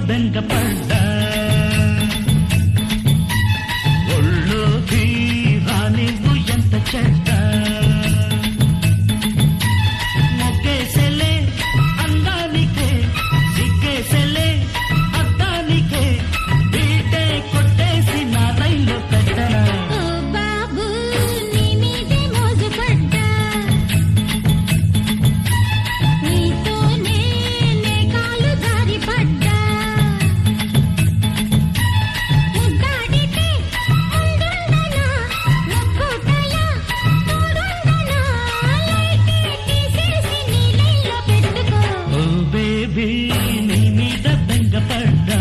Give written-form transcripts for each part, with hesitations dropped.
బెంగపడ్డా ఒళ్ళోకి రానివ్వు ఎంత చెడ్డ మొగ్గేసెలే అందానికే సిగ్గేసెలే అద్దానికే బీటే కొట్టేసి నా రైల్లో పెట్టరా నీ మీద బెంగపడ్డా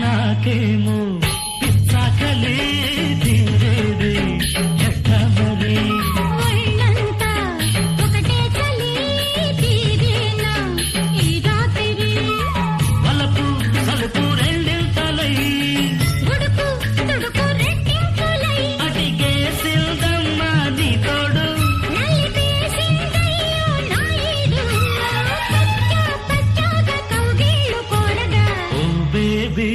నాకేమో పిచ్చాకలే తీరేది ఎక్కమరే ఒళ్ళంతా ఒకటే చలి తీరేనా ఈ రాత్రి వలపు సలుపు రెండింతలై గుడుకు తుడుకు రెండింతలై అటికే సిల్దమ్మ నీ తోడు నలిపేసిందయ్యో నాయుడు పచ్చగా కౌగిళ్ళు కోరగా ఓ బేబీ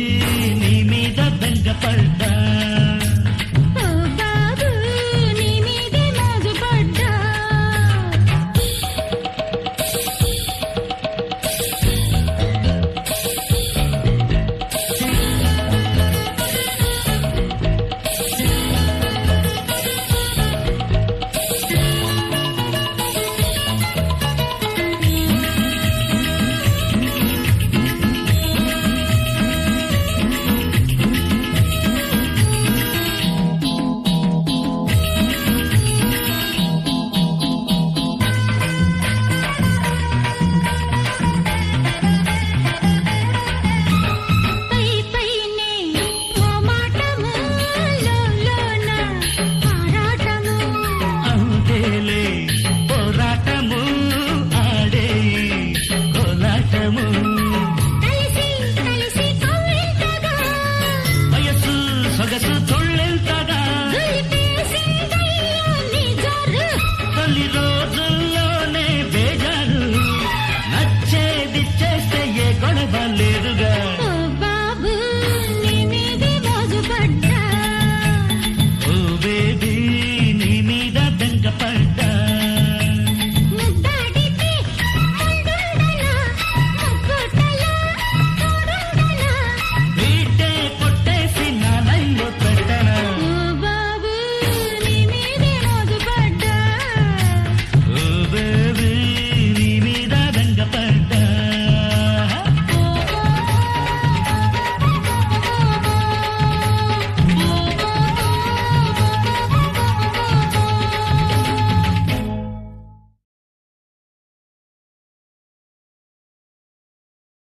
నీ మీద బెంగపడ్డా